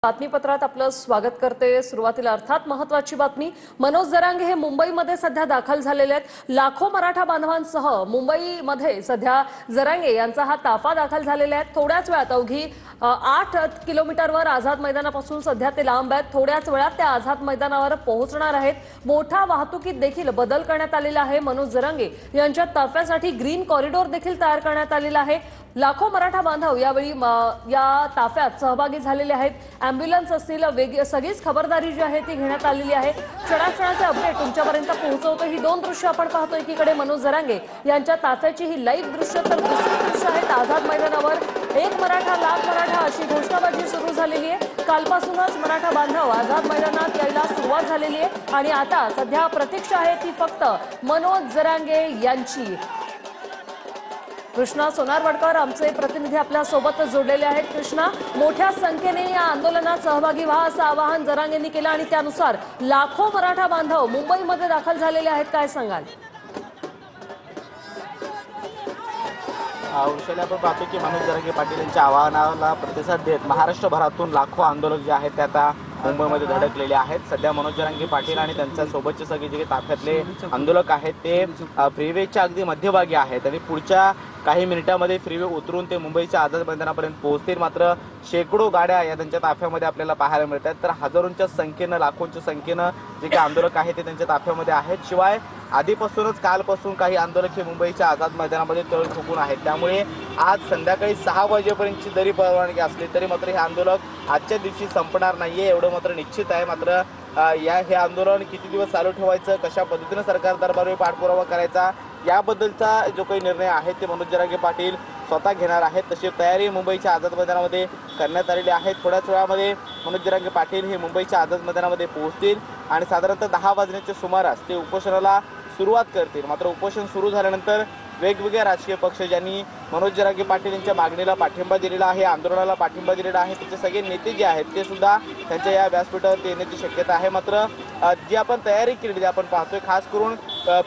बातमीपत्रात आपलं स्वागत करते। सुरुवातीला अर्थात महत्त्वाची बातमी, मनोज जरांगे हे मुंबईमध्ये सध्या दाखल झालेले आहेत। लाखो मराठा बांधवांसह मुंबईमध्ये सध्या जरांगे यांचा हा ताफा दाखल झालेला आहे। थोड्याच वेळात अवघी 8 किलोमीटरवर आझाद मैदानापासून सध्या ते लांब आहेत। थोड्याच वेळात ते आझाद मैदानावर पोहोचणार आहेत। मोठा वाहतुकीत देखील बदल करण्यात आलेला आहे। मनोज जरांगे यांच्या ताफ्यासाठी ग्रीन कॉरिडॉर देखील तयार करण्यात आलेला आहे। लाखो मराठा बांधव यावेळी या ताफ्यात सहभागी झालेले आहेत। ॲम्ब्युलन्स असतील, सगळीच खबरदारी जी आहे ती घेण्यात आलेली आहे। क्षणाक्षणाचे अपडेट तुमच्यापर्यंत पोहोचवतो। ही दोन दृश्य आपण पाहतो, एकीकडे मनोज जरांगे यांच्या ताफ्याची ही लाईव्ह दृश्य, तर दुसरी दृश्य आहेत आझाद मैदानावर एक मराठा लाख मराठा अशी घोषणाबाजी सुरू झालेली आहे। कालपासूनच मराठा बांधव आझाद मैदानात यायला सुरुवात झालेली आहे आणि आता सध्या प्रतीक्षा आहे ती फक्त मनोज जरांगे यांची। कृष्णा सोनारवडकर आमचे प्रतिनिधी आपल्या सोबत जोडलेले आहेत। कृष्णा, मोठ्या संख्येने या आंदोलनात सहभागी व्हा असं आवाहन जरांगेंनी केलं आणि त्यानुसार लाखो मराठा बांधव मुंबईमध्ये दाखल झालेले आहेत, काय सांगाल? उर्षला आपण पाहतो की मनोज जरांगे पाटील यांच्या आवाहनाला प्रतिसाद देत महाराष्ट्रभरातून लाखो आंदोलक जे आहेत ते आता मुंबईमध्ये धडकलेले आहेत। सध्या मनोज जरांगे पाटील आणि त्यांच्या सोबतचे सगळे जे ताफ्यातले आंदोलक आहेत ते फ्रीवेच्या अगदी मध्यभागी आहेत आणि पुढच्या काही मिनिटांमध्ये फ्रीवे उतरून ते मुंबईच्या आझाद मैदानापर्यंत पोहोचतील। मात्र शेकडो गाड्या या त्यांच्या ताफ्यामध्ये आपल्याला पाहायला मिळतात, तर हजारोंच्या संख्येनं लाखोंच्या संख्येनं जे काही आंदोलक आहेत ते त्यांच्या ताफ्यामध्ये आहेत। शिवाय आधीपासूनच कालपासून काही आंदोलक हे मुंबईच्या आझाद मैदानामध्ये तळ ठोकून आहेत, त्यामुळे आज संध्याकाळी 6 वाजेपर्यंतची जरी परवानगी असली तरी मात्र हे आंदोलक आजच्या दिवशी संपणार नाहीये एवढं मात्र निश्चित आहे। मात्र हे आंदोलन किती दिवस चालू ठेवायचं, कशा पद्धतीने सरकार दरबारी पाठपुरावा करायचा याबद्दलचा जो काही निर्णय आहे ते मनोज जरांगे पाटील स्वतः घेणार आहेत। तशी तयारी मुंबईच्या आझाद मैदानामध्ये करण्यात आलेली आहे। थोड्याच वेळामध्ये मनोज जरांगे पाटील हे मुंबईच्या आझाद मैदानामध्ये पोहोचतील आणि साधारणतः 10 वाजण्याच्या सुमारास ते उपोषणाला सुरुवात करतील। मात्र उपोषण सुरू झाल्यानंतर वेगवेगळ्या राजकीय पक्ष ज्यांनी मनोज जरांगे पाटील यांच्या मागणीला पाठिंबा दिलेला आहे, आंदोलनाला पाठिंबा दिलेला आहे, त्याचे सगळे नेते जे आहेत ते सुद्धा त्यांच्या या व्यासपीठावर येण्याची शक्यता आहे। मात्र जी आपण तयारी केलेली आपण पाहतोय, खास करून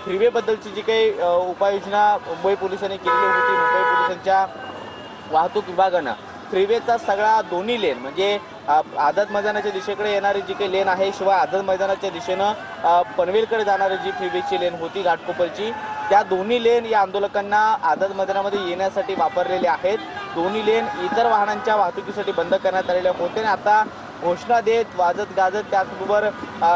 फ्रीवेबद्दलची जी काही उपाययोजना मुंबई पोलिसांनी केलेली होती, मुंबई पोलिसांच्या वाहतूक विभागानं फ्रीवेचा सगळा दोन्ही लेन म्हणजे आझाद मैदानाच्या दिशेकडे येणारी जी काही लेन आहे, शिवाय आझाद मैदानाच्या दिशेनं पनवेलकडे जाणारी जी फ्रीवेची लेन होती घाटकोपरची, त्या दोन्ही लेन या आंदोलकांना आझाद मैदानामध्ये येण्यासाठी वापरलेले आहेत। दोन्ही लेन इतर वाहनांच्या वाहतुकीसाठी बंद करण्यात आलेले होते आणि आता घोषणा देत वाजत गाजत त्याचबरोबर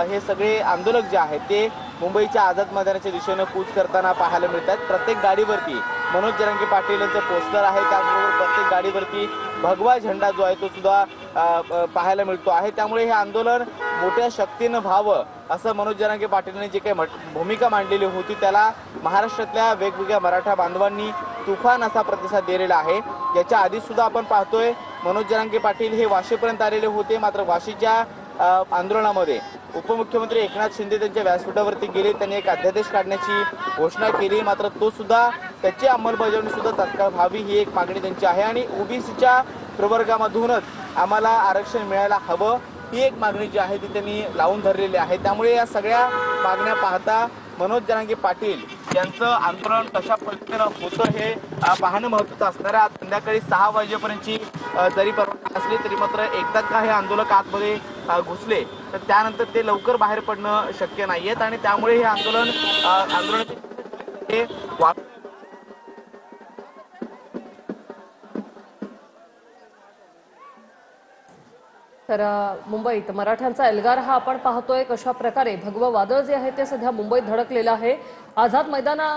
हे सगळे आंदोलक जे आहेत ते मुंबईच्या आझाद मैदानाच्या दिशेनं कूच करताना पाहायला मिळतात। प्रत्येक गाडीवरती मनोज जरांगे पाटील यांचं पोस्टर आहे, त्याचबरोबर प्रत्येक गाडीवरती भगवा झेंडा जो आहे तो सुद्धा पाहायला मिळतो आहे। त्यामुळे हे आंदोलन मोठ्या शक्तीनं व्हावं असं मनोज जरांगे पाटीलने जी काही भूमिका मांडलेली होती त्याला महाराष्ट्रातल्या वेगवेगळ्या मराठा बांधवांनी तुफान असा प्रतिसाद दिलेला आहे। याच्या आधी सुद्धा आपण पाहतोय मनोज जरांगे पाटील हे वाशीपर्यंत आलेले होते, मात्र वाशीच्या आंदोलनामध्ये उपमुख्यमंत्री एकनाथ शिंदे त्यांच्या व्यासपीठावरती गेले, त्यांनी एक अध्यादेश काढण्याची घोषणा केली, मात्र तो सुद्धा त्याची अंमलबजावणी सुद्धा तात्काळ व्हावी ही एक मागणी त्यांची आहे आणि ओबीसीच्या प्रवर्गामधूनच आम्हाला आरक्षण मिळायला हवं ही एक मागणी जी आहे ती त्यांनी लावून धरलेली आहे। त्यामुळे या सगळ्या मागण्या पाहता मनोज जरांगे पाटील यांचं आंदोलन कशा पद्धतीनं होतं हे पाहणं महत्त्वाचं असणार आहे। आज संध्याकाळी 6 वाजेपर्यंतची जरी परवानगी असली तरी मात्र एकदा का हे आंदोलक आतमध्ये घुसले तर त्यानंतर ते लवकर बाहेर पडणं शक्य नाहीयेत आणि त्यामुळे हे आंदोलनाचे तर मुंबईत मराठ्यांचा एल्गार हा आपण पाहतोय, कशा प्रकारे भगवं वादळ जे आहे ते सध्या मुंबईत धडकलेलं आहे। आझाद मैदाना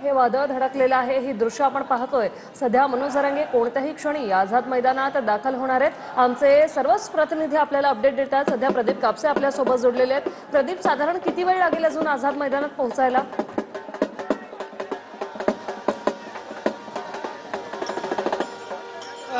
हे वादळ धडकलेलं आहे, ही दृश्य आपण पाहतोय। सध्या मनोज जरांगे कोणत्याही क्षणी आझाद मैदानात दाखल होणार आहेत। आमचे सर्वच प्रतिनिधी आपल्याला अपडेट देतात। सध्या प्रदीप कापसे आपल्या सोबत जोडलेले आहेत। प्रदीप, साधारण किती वेळ लागेल अजून आझाद मैदानात पोहोचायला?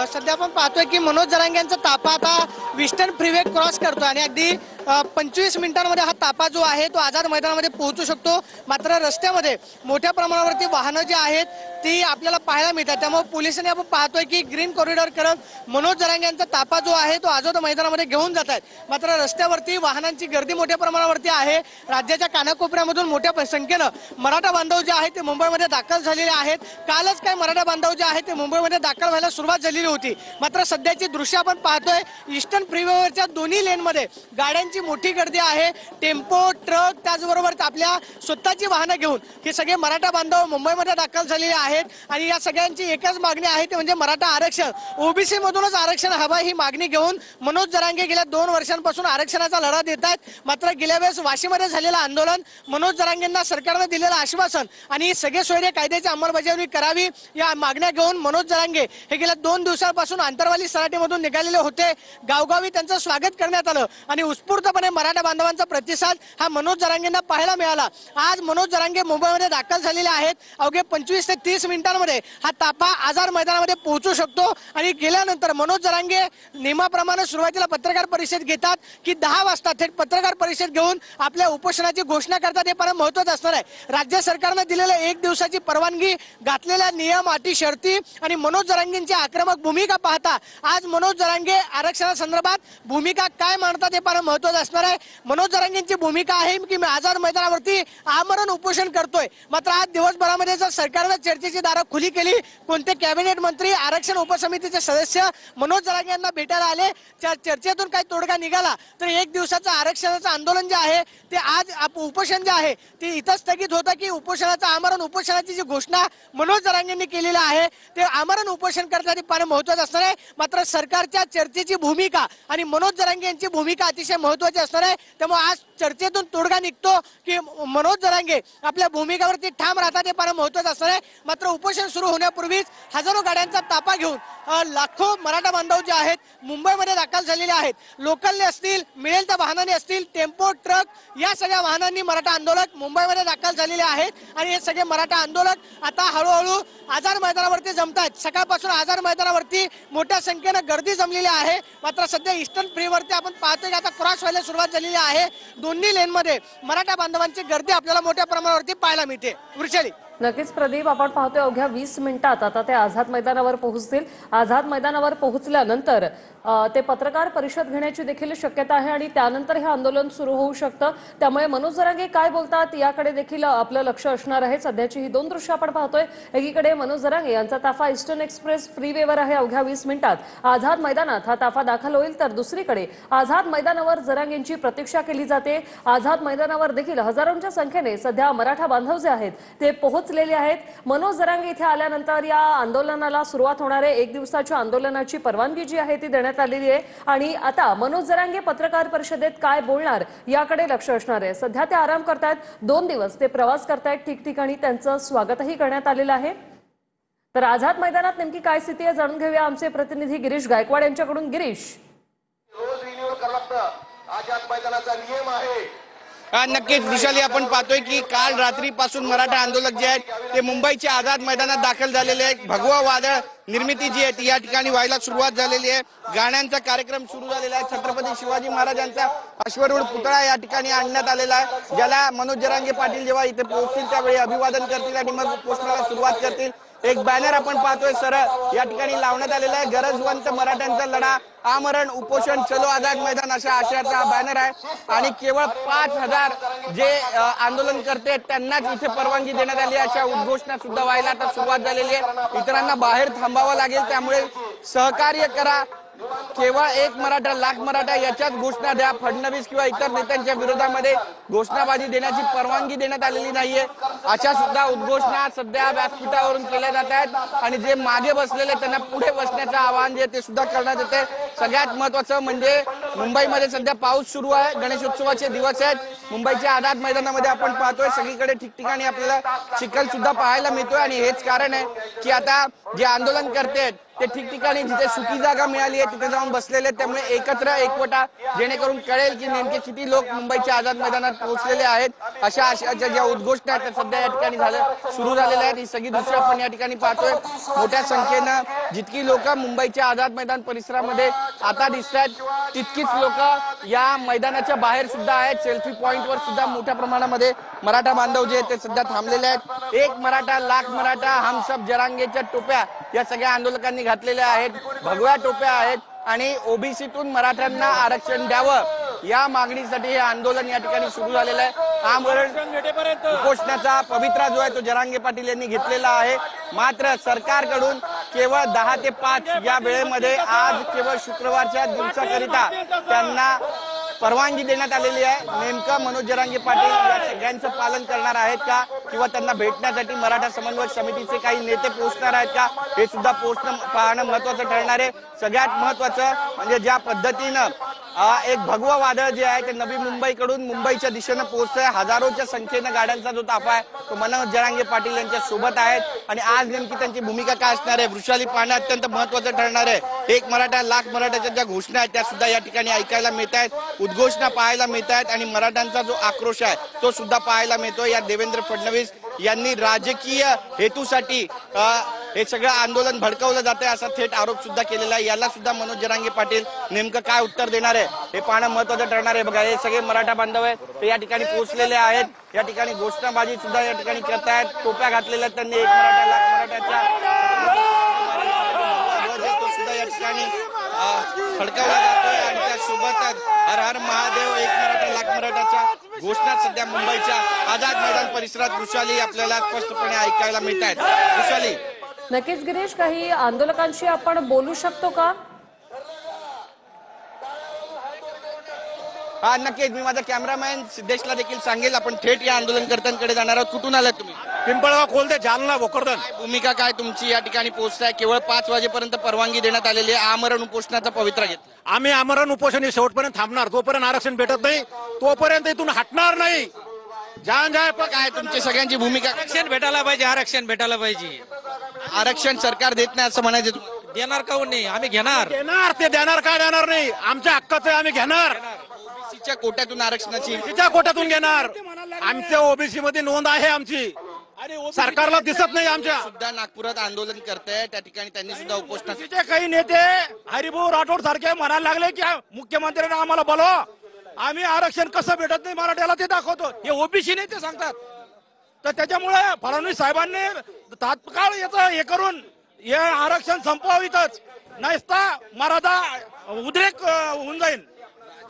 सध्या आपण पाहतोय की मनोज जरांगे यांचा ताफा आता वेस्टर्न फ्रीवे क्रॉस करतो आणि अगदी 25 मिनिटांमध्ये हा ताफा जो आहे तो आझाद मैदानामध्ये पोहोचू शकतो। मात्र रस्त्यामध्ये मोठ्या प्रमाणावरती वाहनं जी आहेत ती आपल्याला पाहायला मिळतात, त्यामुळे पोलिसांनी आपण पाहतोय की ग्रीन कॉरिडॉर करत मनोज जरांगे यांचा ताफा जो आहे तो आझाद मैदानामध्ये घेऊन जात आहेत। मात्र रस्त्यावरती वाहनांची गर्दी मोठ्या प्रमाणावरती आहे। राज्याच्या कानाकोपऱ्यामधून मोठ्या संख्येनं मराठा बांधव जे आहेत ते मुंबईमध्ये दाखल झालेले आहेत। कालच काय मराठा बांधव जे आहेत ते मुंबईमध्ये दाखल व्हायला सुरुवात झालेली होती। मात्र सध्याची दृश्य आपण पाहतोय ईस्टर्न फ्रीवेवरच्या दोन्ही लेनमध्ये गाड्यांची मोठी गर्दी आहे। टेम्पो, ट्रक, त्याचबरोबर आपल्या स्वतःची वाहनं घेऊन हे सगळे मराठा बांधव मुंबईमध्ये दाखल झालेले आहेत आणि या सगळ्यांची एकच मागणी आहे ते म्हणजे मराठा आरक्षण, ओबीसी मधूनच आरक्षण हवं ही मागणी घेऊन मनोज जरांगे गेल्या 2 वर्षांपासून आरक्षणाचा लढा देत आहेत। मात्र गेल्या वेळेस वाशीमध्ये झालेलं आंदोलन, मनोज जरांगेंना सरकारने दिलेलं आश्वासन आणि सगळे सोयरे कायद्याची अंमलबजावणी करावी या मागण्या घेऊन मनोज जरांगे हे गेल्या 2 दिवसांपासून आंतरवाली सराटीमधून निघालेले होते। गावगावी त्यांचं स्वागत करण्यात आलं आणि उत्स्फूर्तपणे मराठा बांधवांचा प्रतिसाद हा मनोज जरांगेंना पाहायला मिळाला। आज मनोज जरांगे मुंबईमध्ये दाखल झालेले आहेत। अवघे 25 ते 30 मिनिटांमध्ये हा ताफा आझाद मैदानामध्ये पोहोचू शकतो आणि गेल्यानंतर मनोज जरांगे नियमाप्रमाणे सुरुवातीला पत्रकार परिषद घेतात की 10 वाजता थेट पत्रकार परिषद घेऊन आपल्या उपोषणाची घोषणा करतात। हे फार महत्त्वाचं असणार आहे। राज्य सरकारने दिलेल्या 1 दिवसाची परवानगी, घातलेल्या नियम, अटी, शर्ती आणि मनोज जरांगेंची आक्रमक भूमिका पाहता आज मनोज जरांगे आरक्षणासंदर्भात भूमिका काय मांडतात हे फार महत्त्वाचं असणार आहे। मनोज जरांगेंची भूमिका आहे की मी आझाद मैदानावरती आमरण उपोषण करतोय। मात्र आज दिवसभरामध्ये जर सरकारने चर्चेची दारं खुली केली, कोणते कॅबिनेट मंत्री, आरक्षण उपसमितीचे सदस्य मनोज जरांगे यांना भेटायला आले, चर्चेतून काही तोडगा निघाला तर 1 दिवसाचं आरक्षणाचं आंदोलन जे आहे ते आज उपोषण जे आहे ते इथं स्थगित होतं की उपोषणाचं आमरण उपोषणाची जी घोषणा मनोज जरांगेंनी केलेली आहे ते आमरण उपोषण करण्यासाठी फार महत्त्वाचं असणार आहे। मात्र सरकारच्या चर्चेची भूमिका आणि मनोज जरांगे यांची भूमिका अतिशय महत्त्वाची असणार आहे। त्यामुळे आज चर्चेतून तोडगा निघतो की मनोज जरांगे आपल्या भूमिकेवरती ठाम राहतात हे फार महत्त्वाचं असणार आहे। मात्र उपोषण सुरू होण्यापूर्वीच हजारो गाड्यांचा ताफा घेऊन लाखो मराठा बांधव जे आहेत मुंबईमध्ये दाखल झालेले आहेत। लोकलने असतील, मिळेल त्या वाहनाने असतील, टेम्पो, ट्रक या सगळ्या वाहनांनी मराठा आंदोलक मुंबईमध्ये दाखल झालेले आहेत आणि हे सगळे मराठा आंदोलक आता हळूहळू आझाद मैदानावरती जमतात। सकाळपासून आझाद मैदानावरती मोठ्या संख्येने गर्दी जमलेली आहे। मात्र सध्या ईस्टर्न फ्रीवरती आपण पाहतोय की आता क्रॉस व्हायला सुरुवात झालेली आहे। दोन्ही लेनमध्ये मराठा बांधवांची गर्दी आपल्याला मोठ्या प्रमाणावरती पाहायला मिळते। वृषाली, नक्कीच प्रदीप, आपण पाहतोय अवघ्या 20 मिनिटात आता ते आझाद मैदानावर पोहोचतील। आझाद मैदानावर पोहोचल्यानंतर ते पत्रकार परिषद घेण्याची देखील शक्यता आहे आणि त्यानंतर हे आंदोलन सुरू होऊ शकतं। त्यामुळे मनोज जरांगे काय बोलतात याकडे देखील आपलं लक्ष असणार आहे। सध्याची ही 2 दृश्य आपण पाहतोय। एकीकडे मनोज जरांगे यांचा ताफा ईस्टर्न एक्सप्रेस फ्रीवेवर आहे। अवघ्या 20 मिनिटात आझाद मैदानात हा ताफा दाखल होईल, तर दुसरीकडे आझाद मैदानावर जरांगेंची प्रतीक्षा केली जाते। आझाद मैदानावर देखील हजारोंच्या संख्येने सध्या मराठा बांधव जे आहेत ते पोहोचलेले आहेत। मनोज जरांगे इथे आल्यानंतर या आंदोलनाला सुरुवात होणार आहे। 1 दिवसाच्या आंदोलनाची परवानगी जी आहे ती देण्यात आलेली आहे आणि आता मनोज जरांगे पत्रकार परिषदेत काय बोलणार याकडे लक्ष असणार आहे। सध्या ते आराम करतायत, 2 दिवस ते प्रवास करतायत, ठिकठिकाणी त्यांचं स्वागतही करण्यात आलेलं आहे। तर आझाद मैदानात नेमकी काय स्थिती आहे जाणून घेऊया आमचे प्रतिनिधी गिरीश गायकवाड यांच्याकडून। गिरीश, रोज रिन्यूअल करावं लागतं, आझाद मैदानाचा नियम आहे। नक्कीच विशाली, आपण पाहतोय की काल रात्रीपासून मराठा आंदोलक जे आहेत ते मुंबईच्या आझाद मैदानात दाखल झालेले आहेत। भगवा वादळ निर्मिती जी आहे ती या ठिकाणी व्हायला सुरुवात झालेली आहे। गाण्यांचा कार्यक्रम सुरू झालेला आहे। छत्रपती शिवाजी महाराजांचा अश्वरूढ पुतळा या ठिकाणी आणण्यात आलेला आहे, ज्याला मनोज जरांगे पाटील जेव्हा इथे पोहोचतील त्यावेळी अभिवादन करतील आणि मग उपोषणाला सुरुवात करतील। एक बॅनर आपण पाहतोय सरळ या ठिकाणी लावण्यात आलेला आहे, गरजवंत मराठ्यांचा लढा, आमरण उपोषण, चलो आझाद मैदान अशा आशयाचा हा बॅनर आहे आणि केवळ 5000 जे आंदोलन करते त्यांनाच इथे परवानगी देण्यात आली अशा उद्घोषणा सुद्धा व्हायला आता सुरुवात झालेली आहे। इतरांना बाहेर थांबावं लागेल, त्यामुळे सहकार्य करा, केवळ 1 मराठा लाख मराठा याच्याच घोषणा द्या। फडणवीस किंवा इतर नेत्यांच्या विरोधामध्ये घोषणाबाजी देण्याची परवानगी देण्यात आलेली नाहीये अशा सुद्धा उद्घोषणा सध्या व्यासपीठावरून केल्या जात आहेत आणि जे मागे बसलेले त्यांना पुढे बसण्याचं आवाहन जे ते सुद्धा करण्यात येते। सगळ्यात महत्त्वाचं म्हणजे मुंबईमध्ये सध्या पाऊस सुरू आहे, गणेशोत्सवाचे दिवस आहेत। मुंबईच्या आझाद मैदानामध्ये आपण पाहतोय सगळीकडे ठिकठिकाणी आपल्याला चिखल सुद्धा पाहायला मिळतोय आणि हेच कारण आहे की आता जे आंदोलन करतेत ते ठिकठिकाणी जिथे सुकी जागा मिळाली आहे तिथे जाऊन बसलेले आहेत. त्यामुळे एकत्र एकवटा जेणेकरून कळेल की नेमके किती लोक मुंबईच्या आझाद मैदानात पोहोचलेले आहेत. अशा आशयाच्या ज्या उद्घोषणा आहेत त्या सध्या या ठिकाणी सुरू झालेल्या आहेत. ही सगळी दृश्य आपण या ठिकाणी पाहतोय. मोठ्या संख्येनं जितकी लोक मुंबईच्या आझाद मैदान परिसरामध्ये आता दिसत आहेत तितकीच लोक या मैदानाच्या बाहेर सुद्धा आहेत. सेल्फी पॉइंटवर सुद्धा मोठ्या प्रमाणामध्ये मराठा बांधव जे आहेत ते सध्या थांबलेले आहेत. एक मराठा लाख मराठा हम सब जरांगेच्या टोप्या या सगळ्या आंदोलकांनी घातलेल्या आहेत. भगव्या टोप्या आहेत आणि ओबीसीतून मराठ्यांना आरक्षण द्यावं या मागणीसाठी हे आंदोलन या ठिकाणी सुरू झालेलं आहे. आमरण उपोषणाचा पवित्रा जो आहे तो जरांगे पाटील यांनी घेतलेला आहे. मात्र सरकारकडून केवळ 10 ते 5 या वेळेमध्ये आज केवळ शुक्रवारच्या दिवसाकरिता त्यांना परवानगी देण्यात आलेली आहे. नेमकं मनोज जरांगे पाटील या सगळ्यांचं पालन करणार आहेत का किंवा त्यांना भेटण्यासाठी मराठा समन्वय समितीचे काही नेते पोहोचणार आहेत का हे सुद्धा पाहणं महत्वाचं ठरणार आहे. सगळ्यात महत्वाचं म्हणजे ज्या पद्धतीनं एक भगवा वादळ जे आहे ते नवी मुंबईकडून मुंबईच्या दिशेनं पोहोचतंय. हजारोच्या संख्येनं गाड्यांचा जो ताफा आहे तो मनोज जरांगे पाटील यांच्या सोबत आहेत आणि आज नेमकी त्यांची भूमिका काय असणार आहे वृषाली पाहणं अत्यंत महत्वाचं ठरणार आहे. एक मराठा लाख मराठ्याच्या ज्या घोषणा आहेत त्या सुद्धा या ठिकाणी ऐकायला मिळत आहेत, उद्घोषणा पाहायला मिळत आहेत आणि मराठ्यांचा जो आक्रोश आहे तो सुद्धा पाहायला मिळतो. या देवेंद्र फडणवीस यांनी राजकीय हेतूसाठी हे सगळं आंदोलन भडकवलं जाते असा थेट आरोप सुद्धा केलेला आहे. याला सुद्धा मनोज जरांगे पाटील नेमकं काय उत्तर देणार आहे हे पाहणं महत्वाचं ठरणार आहे. बघा हे सगळे मराठा बांधव आहेत ते या ठिकाणी पोहोचलेले आहेत. या ठिकाणी घोषणाबाजी सुद्धा या ठिकाणी करतायत. टोप्या घातलेल्या आहेत त्यांनी. एक मराठा लाख मराठ्याच्या तो सुद्धा या ठिकाणी फडकवला जातोय आणि त्यासोबतच हर हर महादेव एक मराठा लाख मराठाच्या घोषणा सध्या मुंबईच्या आझाद मैदान परिसरात वृषाली आपल्याला स्पष्टपणे ऐकायला मिळत आहेत. वृषाली, नक्कीच गिरीश, काही आंदोलकांशी आपण बोलू शकतो का? हा नक्कीच. मी माझा कॅमेरामॅन सिद्धेशला देखील सांगेल. आपण थेट या आंदोलनकर्त्यांकडे जाणार आहोत. कुठून आलात तुम्ही? पिंपळगाव, खोलदे, जालना, भोकरदन. भूमिका काय तुमची या ठिकाणी पोहोचताय? केवळ 5 वाजेपर्यंत परवानगी देण्यात आलेली आहे. आमरण उपोषणाचा पवित्रा घेतला. आम्ही आमरण उपोषण हे शेवटपर्यंत थांबणार. जोपर्यंत आरक्षण भेटत नाही तोपर्यंत इथून हटणार नाही. जान जाय पण काय तुमची सगळ्यांची भूमिका? आरक्षण भेटायला पाहिजे, आरक्षण भेटायला पाहिजे. आरक्षण सरकार देत नाही असं म्हणायचं तुम्हाला? देणार काहून नाही? आम्ही घेणार. देणार. ते देणार काय देणार नाही. आमच्या हक्काचं आम्ही घेणार. ओबीसीच्या कोट्यातून आरक्षणाची तिच्या कोट्यातून घेणार. आमच्या ओबीसी मध्ये नोंद आहे आमची. सरकारला दिसत नाही. आमच्या सुद्धा नागपुरात आंदोलन करताय त्या ठिकाणी त्यांनी सुद्धा उपोषण. ओबीसीचे काही नेते हरिभाऊ राठोड सारखे म्हणायला लागले की मुख्यमंत्र्यांना आम्हाला बोलवा, आम्ही आरक्षण कसं भेटत नाही मराठ्याला ते दाखवतो. हे ओबीसी नेते सांगतात. तर त्याच्यामुळे फडणवीस साहेबांनी तात्काळ याचं हे करून हे आरक्षण संपवावीतच, नाहीतर मराठा उद्रेक होऊन जाईल.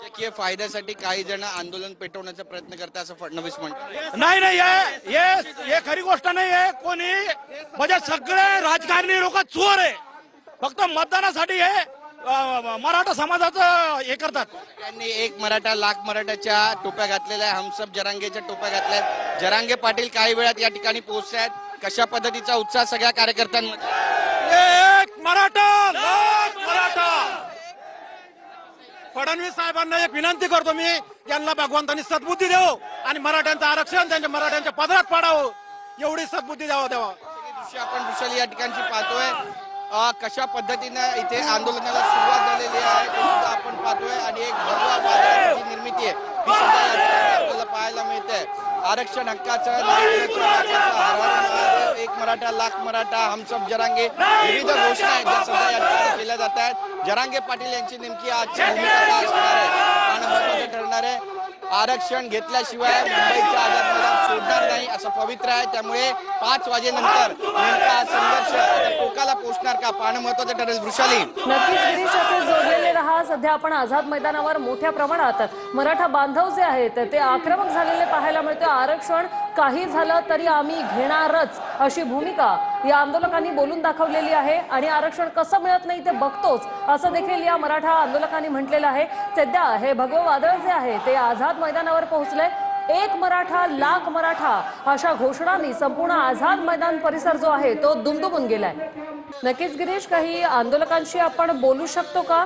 राजकीय फायद्यासाठी काही जण आंदोलन पेटवण्याचा प्रयत्न करतात असं फडणवीस म्हणतात. नाही नाही, हे खरी गोष्ट नाही आहे. कोणी म्हणजे सगळे राजकारणी लोक चोर आहे. फक्त मतदानासाठी हे मराठा समाजाचं हे करतात. त्यांनी एक मराठा लाख मराठाच्या टोप्या घातलेल्या, हम सब जरांगेच्या टोप्या घातल्या. जरांगे पाटील काही वेळात या ठिकाणी पोहोचतात. कशा पद्धतीचा उत्साह सगळ्या कार्यकर्त्यांमध्ये? एक मराठा लाख मराठा. फडणवीस साहेबांना एक विनंती करतो मी, यांना भगवंतांनी सद्बुद्धी देव आणि मराठ्यांचं आरक्षण त्यांच्या मराठ्यांच्या पदरात पाडावं एवढी सद्बुद्धी द्यावा. दृश्य आपण वृषाली या ठिकाणची पाहतोय. कशा पद्धतीनं इथे आंदोलनाला सुरुवात झालेली आहे ते सुद्धा आपण पाहतोय आणि एक भगवा वादळाची जी निर्मिती आहे ती सुद्धा या ठिकाणी आपल्याला पाहायला मिळते. आरक्षण हक्काचं, एक मराठा लाख मराठा, हम सब जरांगे, विविध घोषणा आहेत ज्या सध्या या ठिकाणी केल्या जात आहेत. जरांगे पाटील यांची नेमकी आजची भूमिका काय असणार आहे पाहणं महत्त्वाचं ठरणार आहे. आरक्षण घेतल्याशिवाय मुंबईच्या आझाद मैदान सोडणार नाही असं पवित्र आहे. त्यामुळे 5 वाजेनंतर नेमका संघर्ष टोकाला पोहोचणार का पाहणं महत्वाचं ठरेल. वृषाली, नक्कीच गिरीश, असे जोडलेले रहा. सध्या आपण आझाद मैदानावर मोठ्या प्रमाणात मराठा बांधव जे आहेत ते आक्रमक झालेले पाहायला मिळते. आरक्षण काही झालं तरी आम्ही घेणारच अशी भूमिका या आंदोलकांनी बोलून दाखवलेली आहे आणि आरक्षण कसं मिळत नाही ते बघतोच असं देखील या मराठा आंदोलकांनी म्हटलेलं आहे. सध्या हे भगवं वादळ जे आहे ते आझाद मैदानावर पोहोचले. एक मराठा लाख मराठा अशा घोषणांनी संपूर्ण आझाद मैदान परिसर जो आहे तो दुमदुमून गेलाय. नक्कीच गिरीश, काही आंदोलकांशी आपण बोलू शकतो का?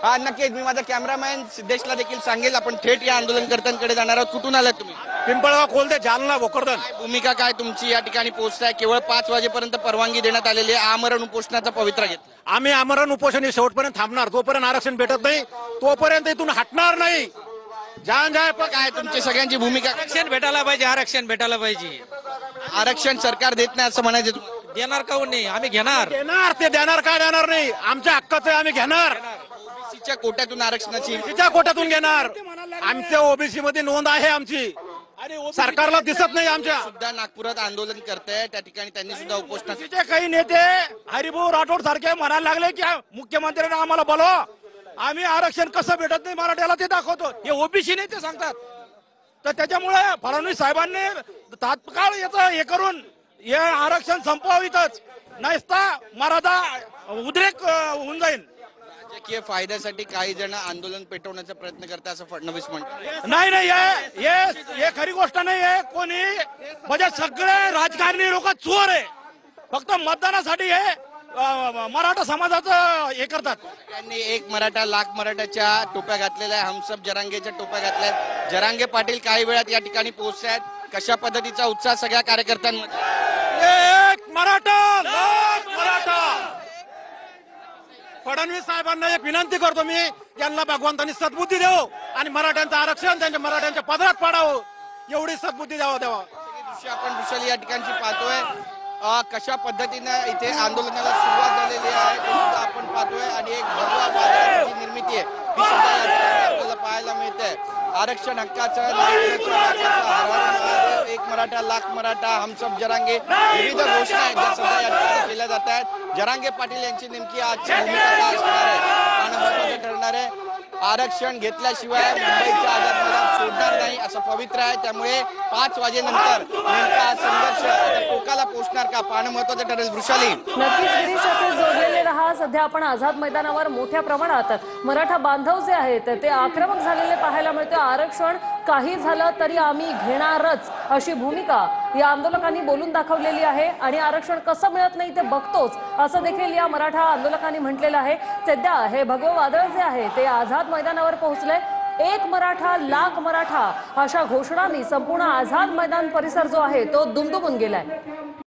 हा नक्कीच. मी माझा कॅमेरामॅन सिद्धेशला देखील सांगेल. आपण थेट या आंदोलनकर्त्यांकडे जाणार आहोत. कुठून आलात तुम्ही? पिंपळगाव, खोलदे, जालना, भोकरदन. भूमिका काय तुमची या ठिकाणी पोहोचताय? केवळ 5 वाजेपर्यंत परवानगी देण्यात आलेली आहे. आमरण उपोषणाचा पवित्रा घेतला. आम्ही आमरण उपोषण हे शेवटपर्यंत थांबणार. जोपर्यंत आरक्षण भेटत नाही तोपर्यंत इथून हटणार नाही. जान जाय पण काय तुमची सगळ्यांची भूमिका? आरक्षण भेटायला पाहिजे, आरक्षण भेटायला पाहिजे. आरक्षण सरकार देत नाही असं म्हणायचं तुम्हाला? देणार काहून नाही, आम्ही घेणार. देणार. ते देणार काय देणार नाही. आमच्या हक्काचं आहे, आम्ही घेणार. ओबीसीच्या कोट्यातून आरक्षणाची तिच्या कोट्यातून घेणार. आमच्या ओबीसी मध्ये नोंद आहे आमची. सरकारला दिसत नाही आमच्या. सुद्धा नागपुरात आंदोलन करताय, त्या ठिकाणी त्यांनी सुद्धा उपोषणाची ओबीसीचे काही नेते हरिभाऊ राठोड सारखे म्हणायला लागले की मुख्यमंत्र्यांनी आम्हाला बोलवा, आम्ही आरक्षण कसं भेटत नाही मराठ्याला ते दाखवतो. हे ओबीसी नेते सांगतात. तर त्याच्यामुळे फडणवीस साहेबांनी तात्काळ याचं हे करून हे आरक्षण संपवावीतच, नाहीतर मराठा उद्रेक होऊन जाईल. राजकीय फायद्यासाठी काही जण आंदोलन पेटवण्याचा प्रयत्न करतात असं फडणवीस म्हणतात. नाही नाही, हे खरी गोष्ट नाही आहे. कोणी म्हणजे सगळे राजकारणी लोक चोर आहे. फक्त मतदानासाठी हे मराठा समाजाचं हे करतात. त्यांनी एक मराठा लाख मराठाच्या टोप्या घातलेल्या आहे, हमसब जरांगेच्या टोप्या घातल्या आहेत. जरांगे पाटील काही वेळात या ठिकाणी पोहोचले आहेत. कशा पद्धतीचा उत्साह सगळ्या कार्यकर्त्यांमध्ये? एक मराठा लाख मराठा. फडणवीस साहेबांना एक विनंती करतो मी, यांना भगवंतांनी सद्बुद्धी देव आणि मराठ्यांचं आरक्षण त्यांच्या मराठ्यांच्या पदरात पाडावं, एवढी सद्बुद्धी द्यावं. दृश्य आपण विशाली या ठिकाणची पाहतोय. कशा पद्धतीनं इथे आंदोलनाला सुरुवात झालेली आहे ते सुद्धा आपण पाहतोय आणि एक भगवा वादळाची जी निर्मिती आहे ती सुद्धा या ठिकाणी आपल्याला पाहायला मिळते. आरक्षण हक्काचं एक मराठा लाख मराठा हमसब जरांगे विविध घोषणा आहेत ज्या सध्या या ठिकाणी केल्या जात आहेत. जरांगे पाटील यांची नेमकी आजची भूमिका काय असणार आहे आणि महत्वाचं ठरणार आहे. आरक्षण घेतल्याशिवाय मुंबईच्या आझाद मैदान सोडणार नाही असं पवित्र आहे. त्यामुळे 5 वाजेनंतर नेमका संघर्ष टोकाला पोहोचणार का पाहणं महत्वाचं ठरेल. वृषाली, नक्कीच गिरीश, असे जोडलेले रहा. सध्या आपण आझाद मैदानावर मोठ्या प्रमाणात मराठा बांधव जे आहेत ते आक्रमक झालेले पाहायला मिळते. आरक्षण काही झालं तरी आम्ही घेणारच अशी भूमिका या आंदोलकांनी बोलून दाखवलेली आहे आणि आरक्षण कसं मिळत नाही ते बघतोच असं देखील या मराठा आंदोलकांनी म्हटलेलं आहे. सध्या हे भगवं वादळ जे आहे ते आझाद मैदानावर पोहोचले. एक मराठा लाख मराठा अशा घोषणांनी संपूर्ण आझाद मैदान परिसर जो आहे तो दुमदुमून गेलाय.